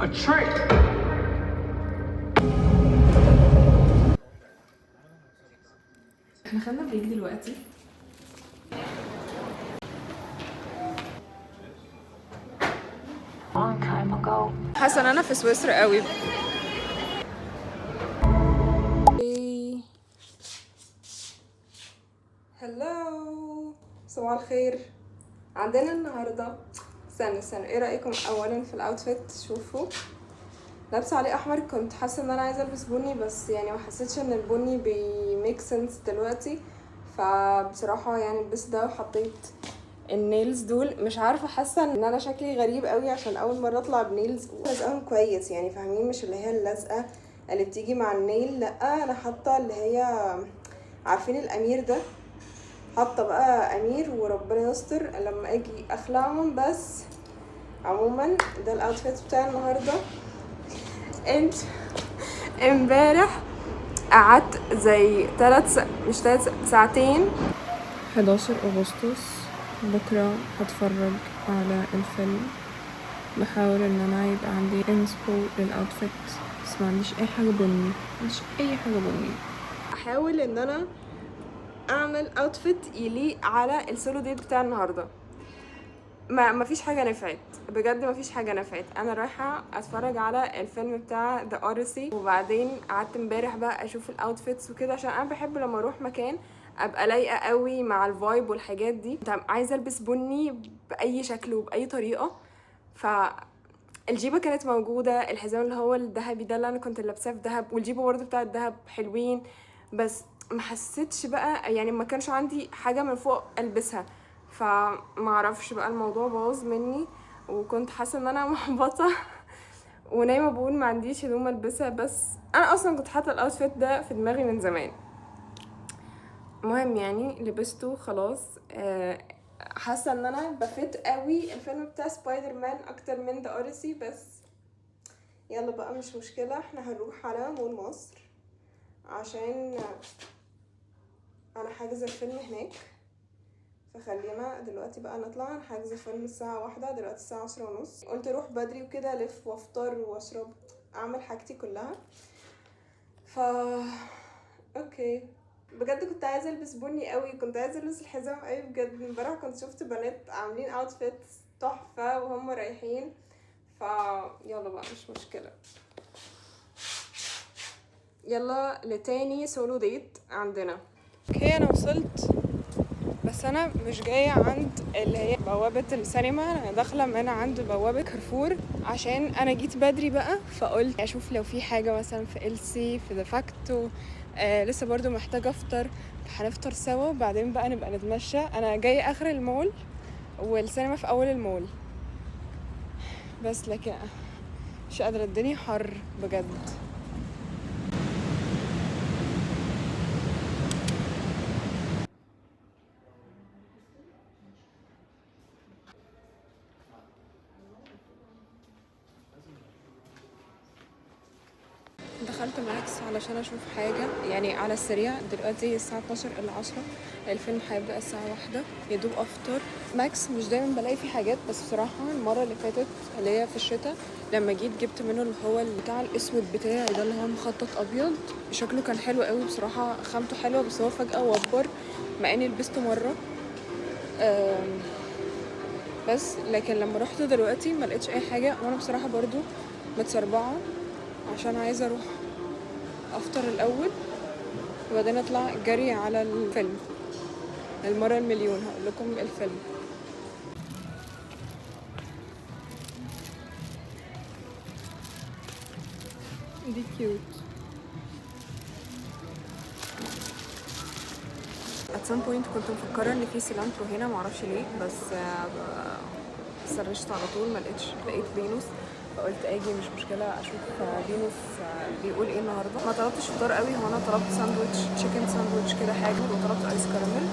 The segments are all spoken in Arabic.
A trick. احنا خدنا بريك دلوقتي. Long time ago. حاسه ان انا في سويسرا قوي. هلو، صباح الخير. عندنا النهارده استنى ايه رايكم اولا في الاوتفيت؟ شوفوا لابسه عليه احمر. كنت حاسه ان انا عايزه البس بني، بس يعني ما حسيتش ان البني بيميك سنس دلوقتي، فبصراحه يعني لبست ده وحطيت النيلز دول. مش عارفه، حاسه ان انا شكلي غريب قوي عشان اول مره اطلع بنيلز لازقهم كويس، يعني فاهمين؟ مش اللي هي اللزقه اللي بتيجي مع النيل، لا انا حاطه اللي هي عارفين الامير ده، حاطه بقى امير وربنا يستر لما اجي اخلعهم. بس عموما ده الاوتفيت بتاع النهارده. انت امبارح قعدت زي مش 3 ساعتين. 11 اغسطس، بكره هتفرج على الفيلم. بحاول ان انا يبقى عندي انسبو للاوتفيت، بس ما عنديش اي حاجه بني، مش اي حاجه بني. احاول ان انا اعمل اوتفيت يليق على السولو ديت بتاع النهارده. ما فيش حاجه نفعت بجد، ما فيش حاجه نفعت. انا رايحه اتفرج على الفيلم بتاع ذا اوديسي، وبعدين قعدت امبارح بقى اشوف الاوتفيتس وكده، عشان انا بحب لما اروح مكان ابقى لايقه قوي مع الفايب والحاجات دي. عايزه البس بني باي شكل وباي طريقه، فالجيبه كانت موجوده، الحزام اللي هو الذهبي ده اللي انا كنت لابساه في دهب، والجيبه برضه بتاعه الدهب حلوين، بس ما حسيتش بقى يعني ما كانش عندي حاجه من فوق البسها، فما اعرفش بقى الموضوع باظ مني، وكنت حاسه ان انا محبطه ونايمه بقول ما عنديش هدوم البسها. بس انا اصلا كنت حاطه الاوتفيت ده في دماغي من زمان. المهم يعني لبسته خلاص. حاسه ان انا بفت قوي الفيلم بتاع سبايدر مان اكتر من ذا اوديسي، بس يلا بقى مش مشكله. احنا هنروح على مول مصر عشان انا حاجزه الفيلم هناك، فخلينا دلوقتي بقى نطلع. انا حاجزه فيلم الساعه 1، دلوقتي الساعه 10:30. قلت اروح بدري وكده الف وافطر واشرب، اعمل حاجتي كلها. اوكي بجد كنت عايزه البس بني قوي، كنت عايزه البس الحزام قوي بجد. امبارح كنت شفت بنات عاملين اوتفيتس تحفه وهم رايحين، يلا بقى مش مشكله. يلا لتاني سولو ديت عندنا. اوكي انا وصلت، بس انا مش جايه عند اللي هي بوابه السينما، انا داخله من عند بوابه كارفور، عشان انا جيت بدري بقى، فقلت اشوف لو في حاجه مثلا في إلسي في دفاكتو. لسه برضو محتاجه افطر، هنفطر سوا وبعدين بقى نبقى نتمشى. انا جايه اخر المول والسينما في اول المول، بس لكن مش قادره، الدنيا حر بجد. دخلت ماكس علشان اشوف حاجه يعني على السريع. دلوقتي الساعه 12:10، الفيلم هيبدا الساعه 1، يا دوب افطر. ماكس مش دايما بلاقي فيه حاجات، بس بصراحه المره اللي فاتت اللي هي في الشتاء لما جيت جبت منه اللي هو بتاع الاسود بتاعي ده، اللي هو مخطط ابيض، شكله كان حلو قوي بصراحه، خامته حلوه، بس هو فجاه وبر مع اني لبسته مره. بس لكن لما رحت دلوقتي ما لقيتش اي حاجه، وانا بصراحه برضو متسربعه عشان عايزه اروح افطر الاول وبعدين اطلع جري على الفيلم المره المليون. هقول لكم الفيلم دي كيوت. at some point كنت مفكره ان في سيلانترو هنا، معرفش ليه، بس سرشت على طول ما لقيت فينوس، فقلت اجي مش مشكله اشوف فينوس بيقول ايه النهارده. ما طلبتش فطار قوي، هو انا طلبت ساندوتش تشيكن ساندوتش كده حاجه، وطلبت ايس كراميل.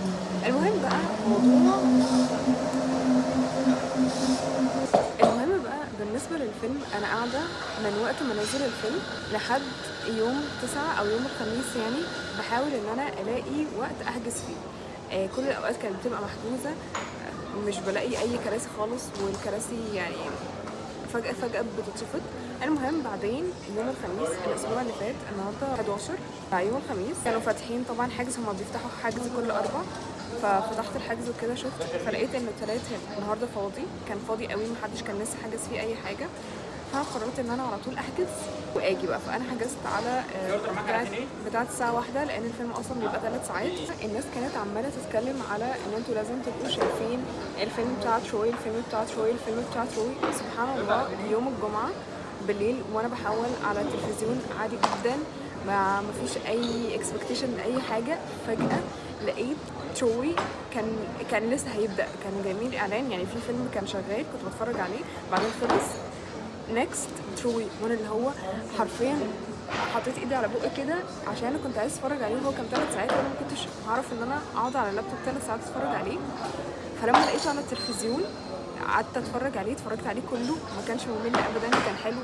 المهم بقى بالنسبه للفيلم، انا قاعده من وقت ما نزل الفيلم لحد يوم 9 او يوم الخميس، يعني بحاول ان انا الاقي وقت احجز فيه. كل الاوقات كانت بتبقى محجوزه، مش بلاقي اي كراسي خالص، والكراسي يعني فجأة بتتشفط. المهم بعدين يوم الخميس الاسبوع اللي فات، النهارده 11 يوم الخميس، كانوا فاتحين طبعا حجز، هما بيفتحوا حجز كل اربع، ففتحت الحجز وكده شفت، فلقيت انه التلات النهارده فاضي، كان فاضي قوي، محدش كان لسه حجز فيه اي حاجه. فانا قررت ان انا على طول احجز واجي بقى. فانا حجزت على بتاعه الساعه 1 لان الفيلم اصلا بيبقى 3 ساعات. الناس كانت عماله تتكلم على ان انتوا لازم تبقوا شايفين الفيلم بتاع تروي، الفيلم بتاع تروي، الفيلم بتاع تروي. سبحان الله يوم الجمعه بالليل وانا بحول على التلفزيون عادي جدا، ما فيش اي اكسبكتيشن لاي حاجه، فجاه لقيت تروي كان لسه هيبدا، كان جايبين اعلان يعني في فيلم كان شغال كنت بتفرج عليه، بعدين خلص نيكست تروي، وانا اللي هو حرفيا حطيت ايدي على بقي كده عشان انا كنت عايز اتفرج عليه، وهو كان 3 ساعات وانا ما كنتش هعرف ان انا اقعد على اللابتوب 3 ساعات اتفرج عليه. فلما لقيته على التلفزيون قعدت اتفرج عليه، اتفرجت عليه كله، ما كانش ممل ابدا، كان حلو.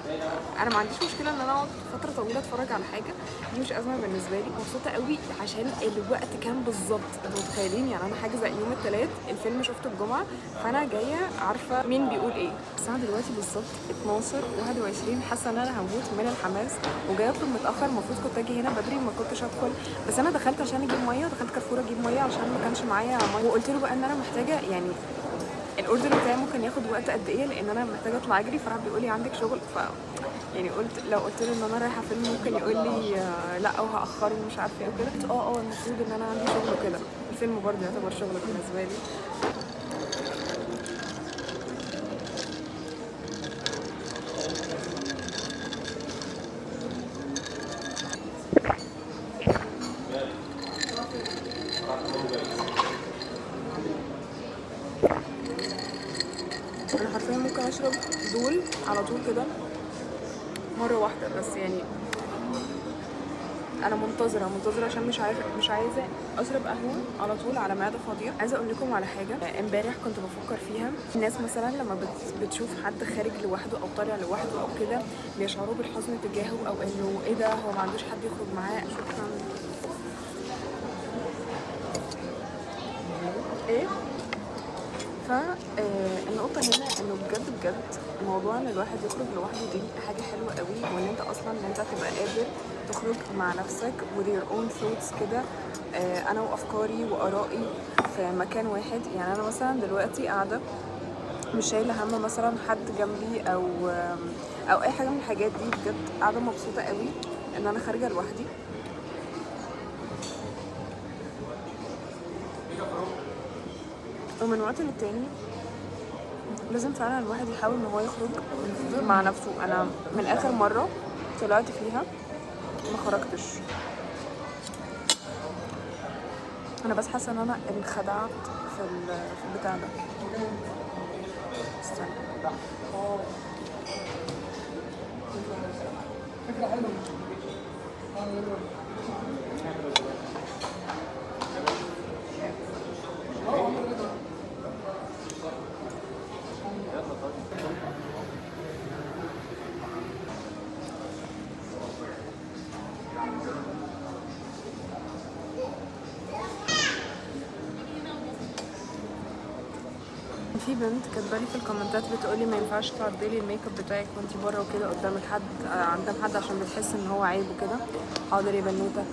انا ما عنديش مشكله ان انا اقعد فتره طويله اتفرج على حاجه، دي مش ازمه بالنسبه لي. مبسوطه قوي عشان الوقت كان بالظبط، انتوا متخيلين يعني انا حاجزه يوم الثلاث، الفيلم شفته الجمعه، فانا جايه عارفه مين بيقول ايه. الساعه دلوقتي بالظبط 12:21، حاسه ان انا هموت من الحماس وجايه اطلب متاخر. المفروض كنت اجي هنا بدري، ما كنتش ادخل، بس انا دخلت عشان اجيب ميه، دخلت كارفور اجيب ميه عشان ما كانش معايا ميه، وقلت له بقى ان انا محتاجه يعني الاوردر بتاعي ممكن ياخد وقت قد ايه، لان انا محتاجه اطلع اجري. فراح بيقول لي عندك شغل، ف يعني لو قلت له ان انا رايحه فيلم ممكن يقول لي لا او هاخره ومش عارفه ايه وكده. قلت المفروض ان انا عندي شغل وكده، الفيلم برضه يعتبر شغل بالنسبه لي. انا حرفيا ممكن اشرب دول على طول كده مره واحده، بس يعني انا منتظره عشان مش عايزه اشرب قهوه على طول على معده فاضيه. عايزه اقول لكم على حاجه امبارح كنت بفكر فيها. الناس مثلا لما بتشوف حد خارج لوحده او طالع لوحده او كده بيشعروا بالحزن تجاهه، او انه ايه ده هو ما عندوش حد يخرج معاه. شكرا. ايه فالنقطة هنا انه بجد موضوع ان الواحد يخرج لوحده دي حاجة حلوة قوي، وان انت اصلا ان انت تبقى قادر تخرج مع نفسك with your own thoughts كده، انا وافكاري وارائي في مكان واحد. يعني انا مثلا دلوقتي قاعدة مش شايلة هم مثلا حد جنبي او اي حاجة من الحاجات دي، بجد قاعدة مبسوطة قوي ان انا خارجة لوحدي. ومن وقت للتاني لازم فعلا الواحد يحاول ان هو يخرج مع نفسه. انا من اخر مرة طلعت فيها ما خرجتش، انا بس حاسه ان انا انخدعت في البتاع ده. استنى. في بنت كاتبالي في الكومنتات بتقولي ما ينفعش تعدلي الميك اب بتاعك وانتي بره وكده قدام حد عشان بتحس ان هو عيب وكده. حاضر يا بنوته،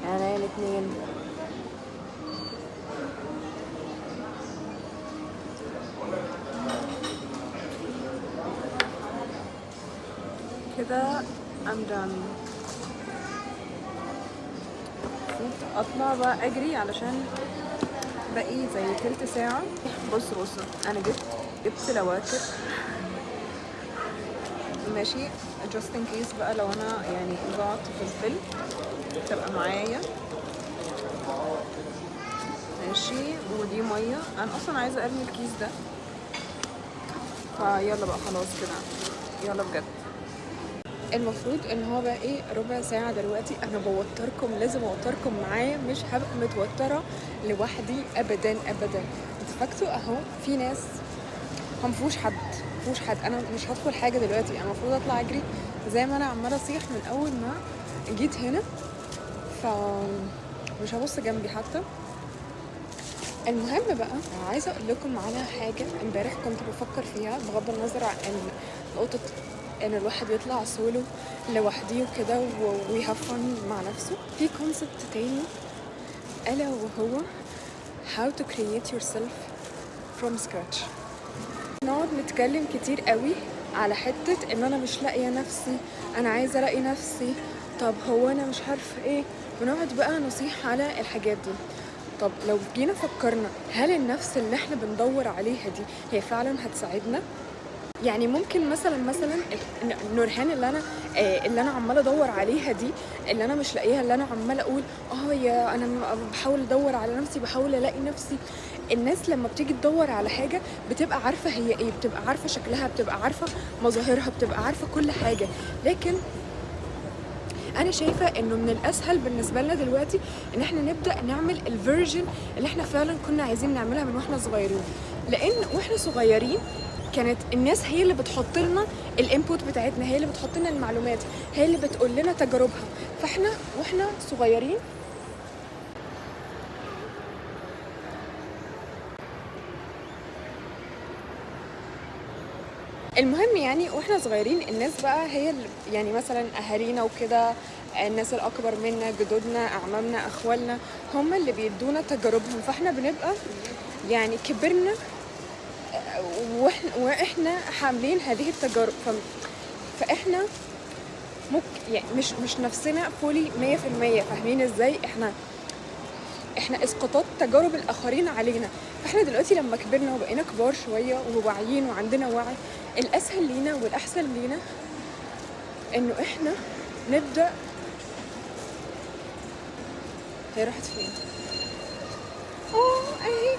يعني الاتنين. كده I'm done. اطلع بقى اجري علشان باقي زي تلت ساعة. بص انا جبت لواتر ماشي just in case بقى لو انا يعني ضاعت في الفيلم تبقى معايا ماشي. ودي مية، انا اصلا عايزة ارمي الكيس ده، فيلا بقى خلاص كده يلا بجد. المفروض ان هو بقى ايه ربع ساعة دلوقتي. انا بوتركم، لازم اوتركم معايا، مش هبقى متوترة لوحدي ابدا. انتوا فاكتوا اهو في ناس مفيهوش حد، انا مش هدخل حاجة دلوقتي، انا المفروض اطلع اجري زي ما انا عمالة اصيح من اول ما جيت هنا، مش هبص جنبي حتى. المهم بقى عايزه اقول لكم على حاجه امبارح كنت بفكر فيها، بغض النظر عن نقطة ان الواحد يطلع سولو لوحده وكده ويهفن مع نفسه. في كونسبت تاني الا وهو how to create yourself from scratch. نقعد نتكلم كتير قوي على حتة ان انا مش لاقية نفسي، انا عايزة الاقي نفسي، طب هو انا مش عارفة ايه، ونقعد بقى نصيح على الحاجات دي. طب لو جينا فكرنا هل النفس اللي احنا بندور عليها دي هي فعلا هتساعدنا؟ يعني ممكن مثلا نورهان اللي انا عماله ادور عليها دي، اللي انا مش لاقيها، اللي انا عماله اقول يا انا بحاول ادور على نفسي، بحاول الاقي نفسي. الناس لما بتيجي تدور على حاجه بتبقى عارفه هي ايه، بتبقى عارفه شكلها، بتبقى عارفه مظاهرها، بتبقى عارفه كل حاجه. لكن انا شايفه انه من الاسهل بالنسبه لنا دلوقتي ان احنا نبدا نعمل الفيرجن اللي احنا فعلا كنا عايزين نعملها من واحنا صغيرين. لان واحنا صغيرين كانت الناس هي اللي بتحط لنا الانبوت بتاعتنا، هي اللي بتحط لنا المعلومات، هي اللي بتقول لنا تجاربها. فاحنا واحنا صغيرين المهم يعني واحنا صغيرين الناس بقى هي اللي يعني مثلا اهالينا وكده، الناس الاكبر منا، جدودنا، اعمامنا، اخوالنا، هم اللي بيدونا تجاربهم. فاحنا بنبقى يعني كبرنا واحنا حاملين هذه التجارب. فاحنا يعني مش نفسنا فولي 100%. فاهمين ازاي؟ احنا اسقاطات تجارب الاخرين علينا. فاحنا دلوقتي لما كبرنا وبقينا كبار شويه وواعيين وعندنا وعي، الاسهل لينا والاحسن لينا انه احنا نبدا. هي راحت فين؟ اهي.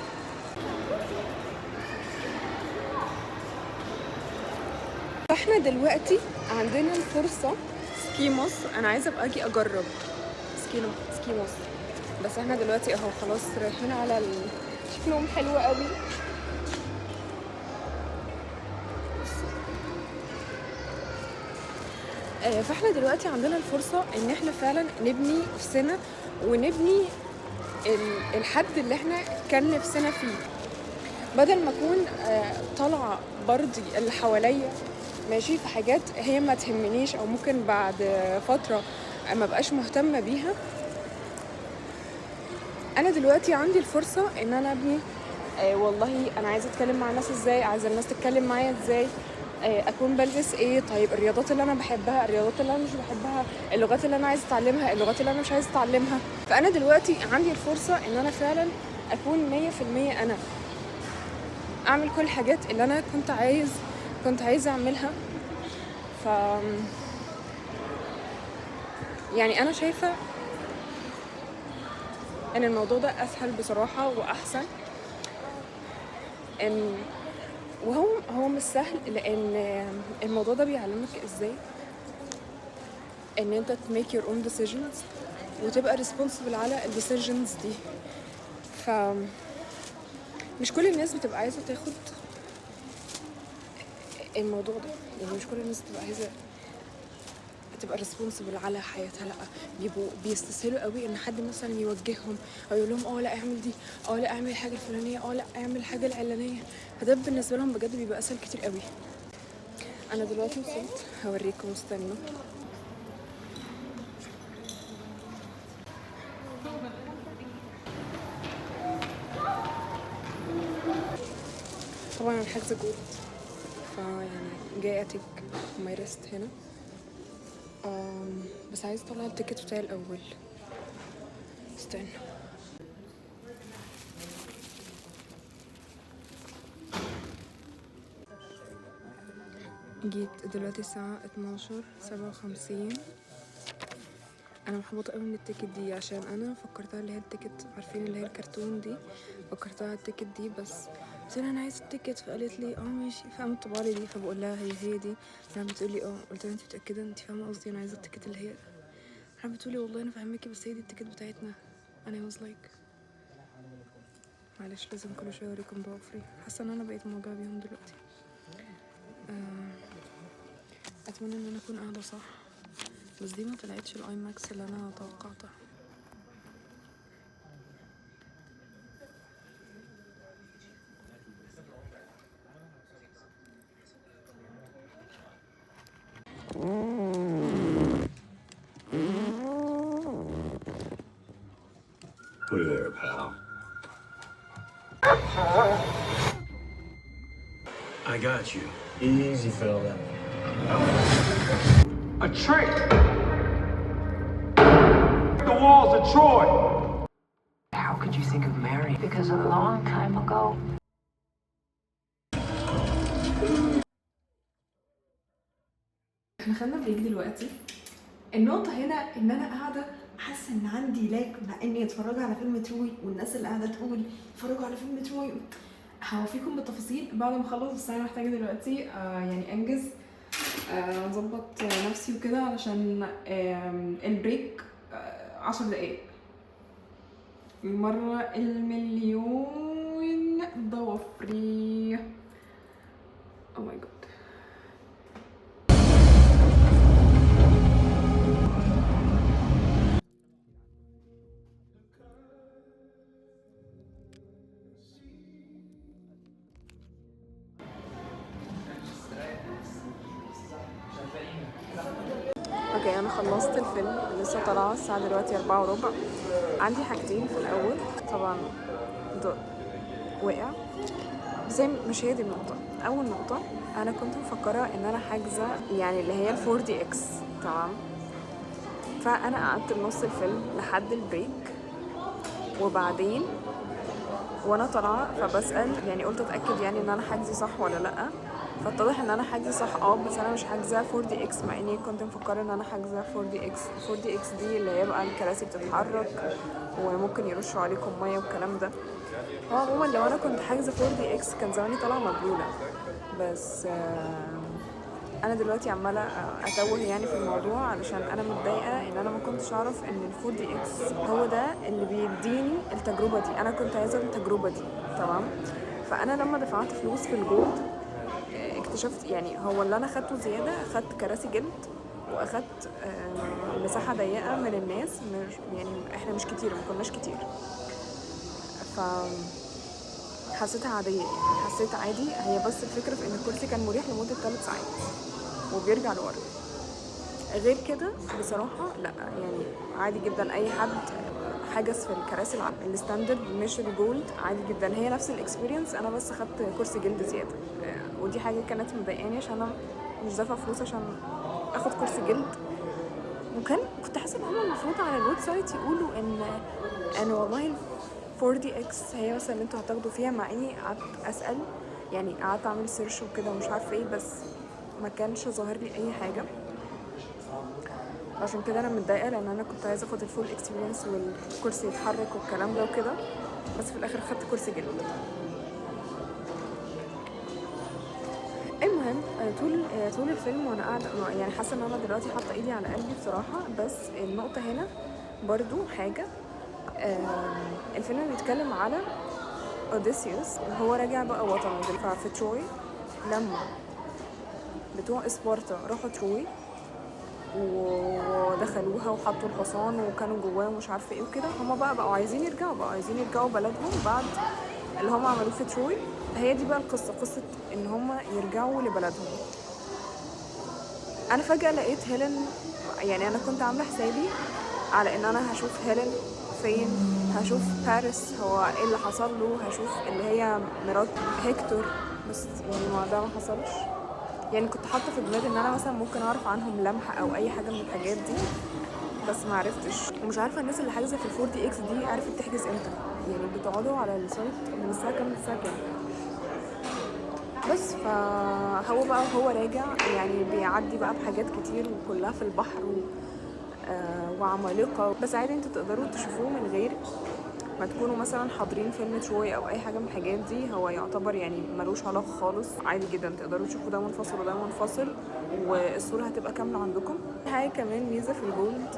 فاحنا دلوقتي عندنا الفرصه. سكي مصر، انا عايزه ابقى اجي اجرب سكي مصر. بس احنا دلوقتي اهو خلاص رايحين على شكلهم حلو قوي. فاحنا دلوقتي عندنا الفرصة ان احنا فعلا نبني نفسنا ونبني الحد اللي احنا كان نفسنا فيه، بدل ما اكون طالعة برضي اللي حواليا ماشي في حاجات هي ما تهمنيش، او ممكن بعد فترة ما بقاش مهتمة بيها. انا دلوقتي عندي الفرصة ان انا ابني والله انا عايزة اتكلم مع الناس ازاي، عايزة الناس تتكلم معايا ازاي، اكون بلبس ايه، طيب الرياضات اللي انا بحبها، الرياضات اللي انا مش بحبها، اللغات اللي انا عايزه اتعلمها، اللغات اللي انا مش عايزه اتعلمها. فانا دلوقتي عندي الفرصه ان انا فعلا اكون 100% انا، اعمل كل الحاجات اللي انا كنت عايزه اعملها. ف يعني انا شايفه ان الموضوع ده اسهل بصراحه واحسن. ان هو مش سهل، لان الموضوع ده بيعلمك ازاي ان انت make your own decisions وتبقى responsible على الديسيجنز دي. ف مش كل الناس بتبقى عايزه تاخد الموضوع ده، يعني مش كل الناس بتبقى عايزه تبقى responsible على حياتها. لا، بيبقوا بيستسهلوا قوي ان حد مثلا يوجههم او يقول لهم لا اعمل دي، لا اعمل الحاجه الفلانيه، لا اعمل الحاجه العلانيه. فده بالنسبه لهم بجد بيبقى اسهل كتير قوي. انا دلوقتي وصلت، هوريكم، استنوا. طبعا الحجز جود، فيعني جاي اتك ماي ريست هنا. بس عايز اطلع التيكت بتاعي الاول، استنى. جيت دلوقتي الساعة 12:57. انا محبطة قوي من التيكت دي، عشان انا فكرتها اللي هي التيكت، عارفين اللي هي الكرتون دي، فكرتها التيكت دي. بس قلت لها انا عايزه التيكت، فقالت لي ماشي، فقامت طبعا لي دي. فبقول لها هي دي، فانا بتقول لي قلت لها انت متاكده انت فاهمه قصدي، انا عايزه التيكت اللي هي. انا بتقول لي والله انا فاهماكي بس هي دي التيكت بتاعتنا. انا was like معلش لازم كل شويه اوريكم ضوافري، حاسه ان انا بقيت موجوع بيهم دلوقتي. اتمنى ان انا اكون قاعده صح، بس دي ما طلعتش الاي ماكس اللي انا توقعتها. Put her there, pal. I got you. Easy, fella. A trick! The walls of Troy! How could you think of Mary? Because a long time ago, احنا خدنا بريك دلوقتي. النقطة هنا ان انا قاعدة حاسة ان عندي لاك مع اني اتفرج على فيلم تروي، والناس اللي قاعدة تقول اتفرجوا على فيلم تروي. هوفيكم بالتفاصيل بعد ما اخلص، بس انا محتاجة دلوقتي يعني انجز اظبط نفسي وكده علشان البريك 10 دقايق. المرة المليون ضوافري. او ماي جاد. اوكي انا خلصت الفيلم، لسه طالعه الساعه دلوقتي 4:15. عندي حاجتين في الاول. طبعا وقع، بس مش هي دي النقطه. اول نقطه، انا كنت مفكره ان انا حاجزه يعني اللي هي ال4DX، تمام. فانا قعدت بنص الفيلم لحد البريك، وبعدين وانا طالعه فبسال يعني قلت اتاكد يعني ان انا حاجزه صح ولا لا. فاتضح ان انا حاجزه صح، بس انا مش حاجزه 4DX، مع اني كنت مفكره ان انا حاجزه 4DX. 4DX دي اللي هي بقى الكراسي بتتحرك وممكن يرشوا عليكم ميه والكلام ده. هو عموما لو انا كنت حاجزه 4DX كان زماني طالعه مبلوله، بس انا دلوقتي عماله اتوه يعني في الموضوع علشان انا متضايقه ان انا ما كنتش اعرف ان ال4DX هو ده اللي بيديني التجربه دي. انا كنت عايزه التجربه دي، تمام. فانا لما دفعت فلوس في الجولد اكتشفت يعني هو اللي انا خدته زياده، اخدت كراسي جلد واخدت مساحه ضيقه من الناس، مش يعني احنا مش كتير، ما كناش كتير. ف حسيتها عاديه يعني، حسيت عادي. هي بس الفكره في ان الكرسي كان مريح لمده 3 ساعات وبيرجع لورا. غير كده بصراحه لا، يعني عادي جدا. اي حد حجز في الكراسي الستاندرد مش الجولد عادي جدا، هي نفس الاكسبيرينس. انا بس خدت كرسي جلد زياده، ودي حاجه كانت مضايقاني عشان انا مش دافعه فلوس عشان اخد كرسي جلد. كنت حاسه ان هم المفروض على الويب سايت يقولوا ان والله ال4DX هي مثلا اللي انتوا هتاخدوا فيها، مع اني قعدت اسال يعني، قعدت اعمل سيرش وكده ومش عارفه ايه، بس ما كانش ظاهر لي اي حاجه. عشان كده انا متضايقه، لان انا كنت عايزه اخد الفول اكسبيرينس والكرسي يتحرك والكلام ده وكده، بس في الاخر خدت كرسي جلد. المهم طول الفيلم وانا قاعده يعني حاسه ان انا دلوقتي حاطه ايدي على قلبي بصراحه. بس النقطه هنا برضو حاجه، الفيلم بيتكلم على اوديسيوس وهو راجع بقى وطنه. ففي تروي لما بتوع اسبارتا راحوا تروي ودخلوها وحطوا الحصان وكانوا جواه ومش عارفه ايه وكده، هما بقوا عايزين يرجعوا بلدهم بعد اللي هما عملوه في تروي. هي دي بقى قصه ان هما يرجعوا لبلدهم. انا فجاه لقيت هيلين، يعني انا كنت عامله حسابي على ان انا هشوف هيلين فين، هشوف باريس هو ايه اللي حصل له، هشوف اللي هي مرات هيكتور، بس يعني ما ده ما حصلش. يعني كنت حاطه في دماغي ان انا مثلا ممكن اعرف عنهم لمحه او اي حاجه من الحاجات دي، بس ما عرفتش. ومش عارفه الناس اللي حاجزه في ال4DX دي عرفت تحجز امتى، يعني بتقعدوا على السايت من الساعه كام للساعه كام. بس فهو بقى وهو راجع يعني بيعدي بقى بحاجات كتير وكلها في البحر وعمالقه، بس عادي انتوا تقدروا تشوفوه من غير ما تكونوا مثلا حاضرين فيلم تروي او اي حاجه من الحاجات دي. هو يعتبر يعني ملوش علاقه خالص، عادي جدا تقدروا تشوفوا ده منفصل وده منفصل والصوره هتبقى كامله عندكم. حاجه كمان ميزه في الجولد،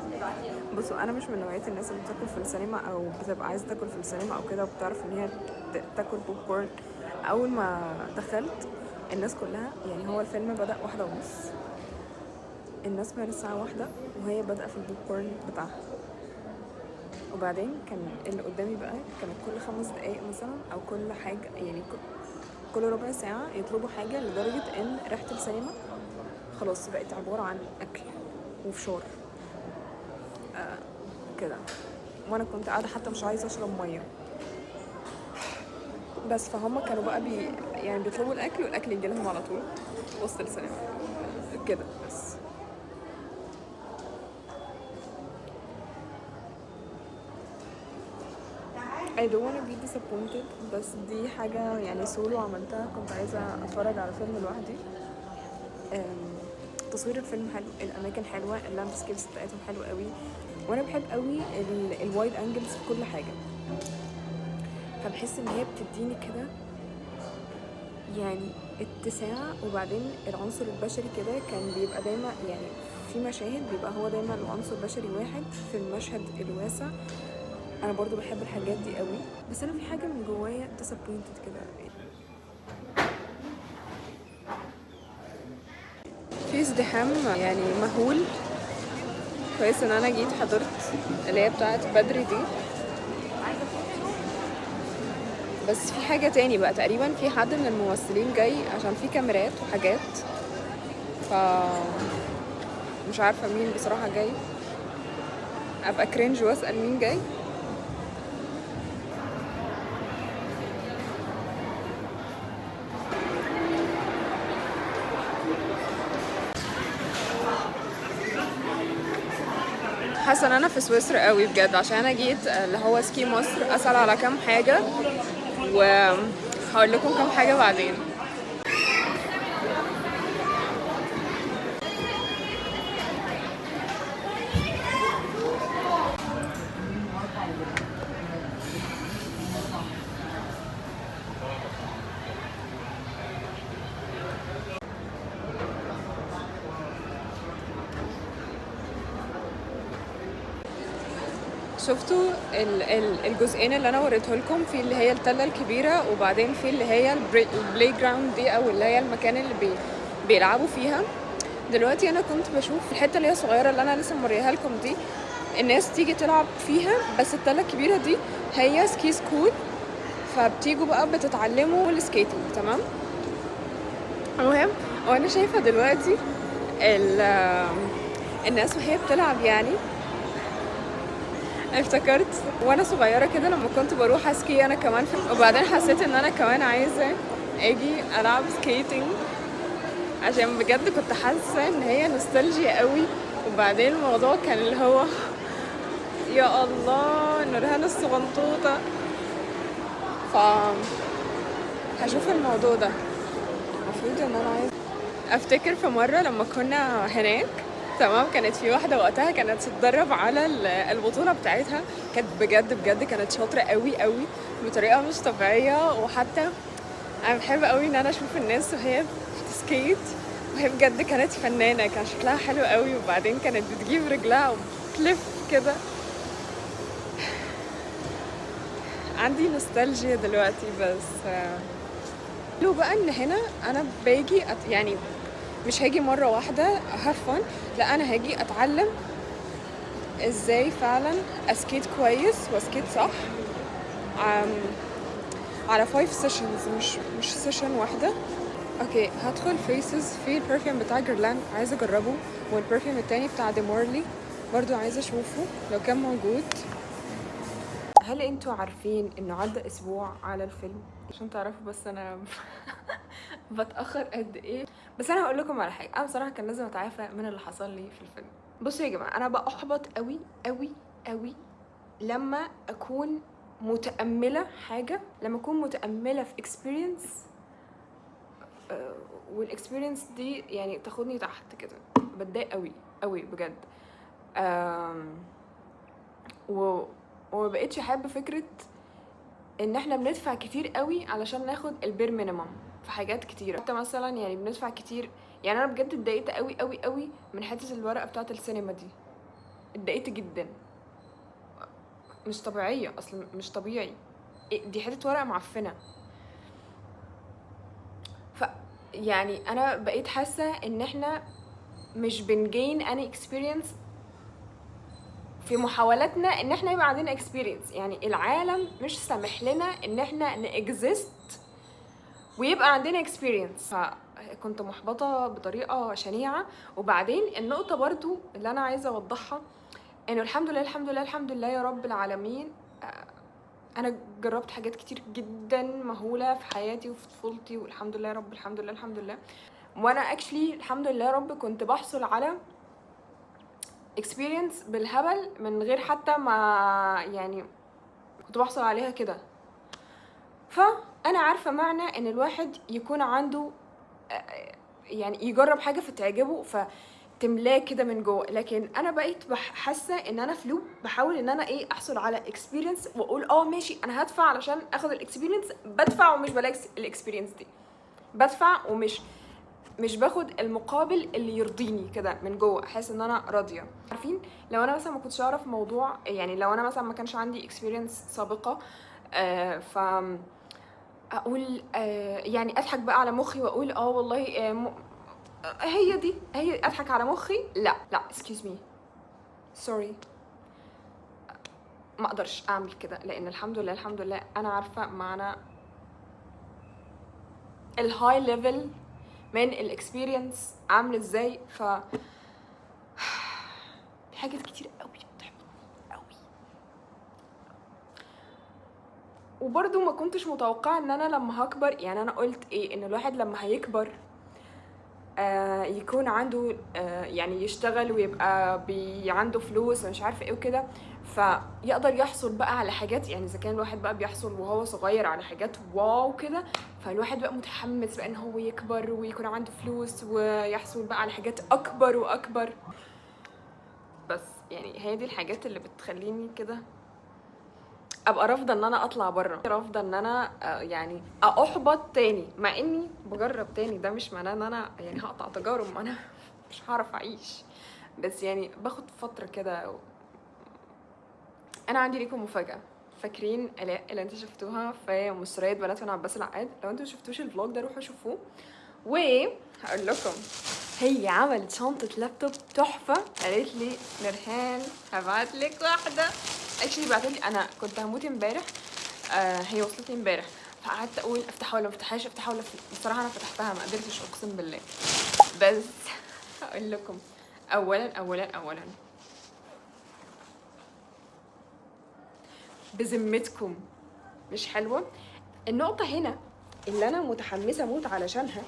بصوا انا مش من نوعيه الناس اللي بتاكل في السينما او بتبقى عايزه تاكل في السينما او كده وبتعرف ان هي تاكل بوب كورن. اول ما دخلت الناس كلها يعني، هو الفيلم بدأ 1:30، الناس من الساعه 1 وهي بدأ في البوب كورن بتاعها. وبعدين كان اللي قدامي بقى كانت كل 5 دقايق مثلا او كل حاجه يعني كل ربع ساعه يطلبوا حاجه، لدرجه ان ريحه السينما خلاص بقت عباره عن اكل وفشار كده. وانا كنت قاعده حتى مش عايزه اشرب ميه. بس فهم كانوا بقى يعني بيطلبوا الاكل والاكل يجي لهم على طول وسط السينما كده. بس I don't wanna be disappointed. بس دي حاجة يعني سولو عملتها، كنت عايزة اتفرج على فيلم لوحدي. تصوير الفيلم حلو، الاماكن حلوة، اللاندسكيبس بتاعتهم حلوة قوي، وانا بحب قوي الوايد انجلز في كل حاجة. فبحس ان هي بتديني كده يعني اتساع. وبعدين العنصر البشري كده كان بيبقى دايما يعني في مشاهد بيبقى هو دايما العنصر البشري واحد في المشهد الواسع. انا برضو بحب الحاجات دي قوي، بس انا في حاجه من جوايا disappointed كده. في ازدحام يعني مهول. كويس ان انا جيت حضرت اللي هي بتاعت بدري دي. بس في حاجه تاني بقى، تقريبا في حد من الممثلين جاي عشان في كاميرات وحاجات، ف مش عارفه مين بصراحه جاي. ابقى كرنج واسال مين جاي. حاسه ان انا في سويسرا قوي بجد، عشان انا جيت اللي هو سكي مصر اسال على كام حاجه، وهقول لكم كام حاجه بعدين. شفتوا الجزئين اللي انا وريته لكم؟ في اللي هي التله الكبيره، وبعدين في اللي هي البلاي جراوند دي، او اللي هي المكان اللي بيلعبوا فيها. دلوقتي انا كنت بشوف الحته اللي هي الصغيره اللي انا لسه موريها لكم دي، الناس تيجي تلعب فيها. بس التله الكبيره دي هي سكي سكول، فبتيجوا بقى بتتعلموا السكيتنج. تمام. المهم وانا شايفه دلوقتي الناس وهي بتلعب، يعني افتكرت وانا صغيره كده لما كنت بروح اسكي انا كمان وبعدين حسيت ان انا كمان عايزه اجي العب سكيتنج، عشان بجد كنت حاسه ان هي نوستالجيا قوي. وبعدين الموضوع كان اللي هو يا الله نورهان الصغنطوطه. هشوف الموضوع ده. المفروض ان انا عايزه افتكر في مره لما كنا هناك، تمام، كانت في واحدة وقتها كانت تتدرب على البطولة بتاعتها. كانت بجد كانت شاطرة قوي بطريقة مش طبيعية. وحتى انا بحب قوي ان انا اشوف الناس وهي بتسكيت، وهي بجد كانت فنانة، كان شكلها حلو قوي. وبعدين كانت بتجيب رجلها وبتلف كده. عندي نوستالجيا دلوقتي. بس لو بقى ان هنا انا باجي يعني مش هاجي مرة واحدة هفن، لا انا هاجي اتعلم ازاي فعلا اسكيت كويس واسكيت صح على 5 سيشنز، مش سيشن واحدة. اوكي، هدخل فيسز في البرفيوم بتاع جيرلاند عايزة اجربه، والبرفيوم التاني بتاع ديمورلي برضو عايزة اشوفه لو كان موجود. هل انتوا عارفين انه عدى اسبوع على الفيلم؟ عشان تعرفوا بس انا بتاخر قد ايه. بس انا هقول لكم على حاجه، انا بصراحه كان لازم اتعافى من اللي حصل لي في الفيلم. بصوا يا جماعه، انا بأحبط قوي لما اكون متامله حاجه، لما اكون متامله في اكسبيرينس والاكسبيرينس دي يعني تاخدني تحت كده. بتضايق قوي بجد. وما بقتش احب فكره ان احنا بندفع كتير قوي علشان ناخد البير مينيمم في حاجات كتيره. حتى مثلا يعني بندفع كتير، يعني انا بجد اتضايقت قوي من حته الورقه بتاعه السينما دي. اتضايقت جدا، مش طبيعيه اصلا، مش طبيعي. دي حته ورقه معفنه. يعني انا بقيت حاسه ان احنا مش بنجين اني اكسبيرينس في محاولاتنا ان احنا يبقى عندنا اكسبيرينس. يعني العالم مش سامح لنا ان احنا ناكزيست ويبقى عندنا اكسبيرينس. فكنت محبطه بطريقه شنيعه. وبعدين النقطه برضو اللي انا عايزه اوضحها، انه الحمد لله الحمد لله الحمد لله يا رب العالمين. انا جربت حاجات كتير جدا مهوله في حياتي وفي طفولتي، والحمد لله يا رب الحمد لله الحمد لله. وانا اكشلي الحمد لله يا رب كنت بحصل على experience بالهبل من غير حتى ما يعني كنت بحصل عليها كده. فانا عارفه معنى ان الواحد يكون عنده يعني يجرب حاجه فتعجبه فتملاه كده من جوه. لكن انا بقيت حاسه ان انا في لوب بحاول ان انا احصل على اكسبيرينس واقول ماشي انا هدفع علشان اخد الاكسبيرينس، بدفع ومش بلاقي الاكسبيرينس دي، بدفع ومش باخد المقابل اللي يرضيني كده من جوه، احس ان انا راضيه. عارفين لو انا مثلا ما كنتش اعرف موضوع، يعني لو انا مثلا ما كانش عندي اكسبيرينس سابقه، ف اقول يعني اضحك بقى على مخي واقول والله هي دي هي، اضحك على مخي. لا excuse me sorry، ما اقدرش اعمل كده، لان الحمد لله الحمد لله انا عارفه معنى الهاي ليفل من الاكسبيرينس عامل ازاي. ف في حاجات كتير قوي بتحبطني قوي، وبرضو ما كنتش متوقعه ان انا لما هكبر، يعني انا قلت ان الواحد لما هيكبر يكون عنده يعني يشتغل ويبقى عنده فلوس ومش عارفه ايه وكده، فيقدر يحصل بقى على حاجات. يعني اذا كان الواحد بقى بيحصل وهو صغير على حاجات واو كده، فالواحد بقى متحمس بقى ان هو يكبر ويكون عنده فلوس ويحصل بقى على حاجات اكبر واكبر. بس يعني هي دي الحاجات اللي بتخليني كده ابقى رافضه ان انا اطلع بره، رافضه ان انا يعني احبط تاني، مع اني بجرب تاني. ده مش معناه ان انا يعني هقطع تجارب، ما انا مش هعرف اعيش، بس يعني باخد فتره كده. انا عندي ليكم مفاجاه. فاكرين الاء اللي انتوا شفتوها في مصريات بنات وانا عباس العقاد؟ لو انتوا شفتوش الفلوج ده روحوا شوفوه. وهقول لكم هي عملت شنطه لابتوب تحفه. قالت لي نورهان هبعت لك واحده، اكشلي بعتت لي، انا كنت هموت امبارح. هي وصلت لي امبارح، فقعدت اقول افتحها ولا ما افتحهاش، افتحها ولا بصراحه انا فتحتها ما قدرتش اقسم بالله. بس هقول لكم اولا بذمتكم مش حلوه. النقطه هنا اللي انا متحمسه اموت علشانها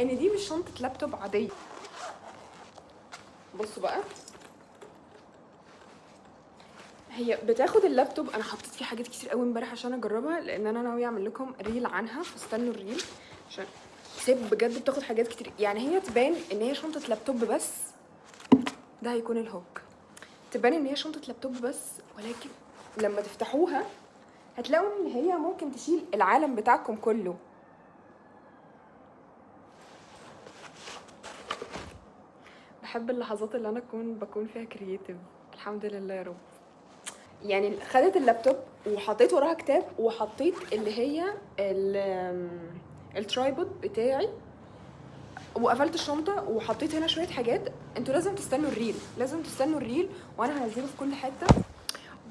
ان دي مش شنطه لابتوب عاديه. بصوا بقى، هي بتاخد اللابتوب. انا حطيت فيه حاجات كتير قوي امبارح عشان اجربها، لان انا ناويه اعمل لكم ريل عنها، فاستنوا الريل عشان بجد بتاخد حاجات كتير. يعني هي تبان ان هي شنطه لابتوب بس، ده هيكون الهوك، تبان ان هي شنطه لابتوب بس، ولكن لما تفتحوها هتلاقوا ان هي ممكن تشيل العالم بتاعكم كله. بحب اللحظات اللي انا بكون فيها كرييتيف، الحمد لله يا رب. يعني خدت اللابتوب وحطيت وراها كتاب، وحطيت اللي هي الترايبود بتاعي، وقفلت الشنطه وحطيت هنا شويه حاجات. انتوا لازم تستنوا الريل، لازم تستنوا الريل، وانا هنزله في كل حته.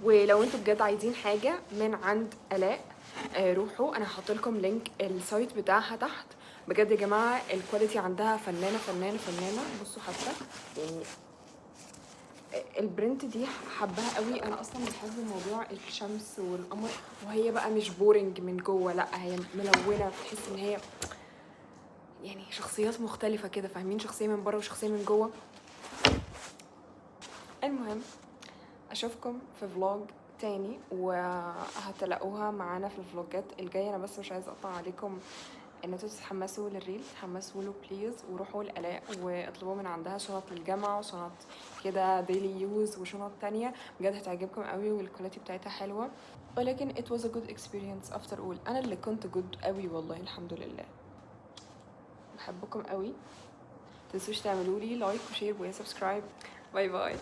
ولو انتوا بجد عايزين حاجه من عند الاء روحوا، انا هحط لكم لينك السايت بتاعها تحت. بجد يا جماعه الكواليتي عندها فنانه فنانه فنانه. بصوا حتى يعني البرنت دي حباها قوي. انا اصلا بحب موضوع الشمس والقمر، وهي بقى مش بورنج من جوه، لا هي ملونه، بتحس ان هي يعني شخصيات مختلفه كده، فاهمين؟ شخصيه من بره وشخصيه من جوه. المهم اشوفكم في فلوج تاني، وهتلاقوها معانا في الفلوجات الجايه. انا بس مش عايزه اقطع عليكم ان انتوا تتحمسوا للريل، تحمسوا له بليز، وروحوا لآلاء واطلبوا من عندها شنط للجامعه وشنط كده ديلي يوز وشنط تانية. بجد هتعجبكم قوي والكواليتي بتاعتها حلوه. ولكن it was a good experience after all. انا اللي كنت جود قوي والله الحمد لله. بحبكم قوي، متنسوش تعملوا لي لايك وشير وسبسكرايب. باي باي.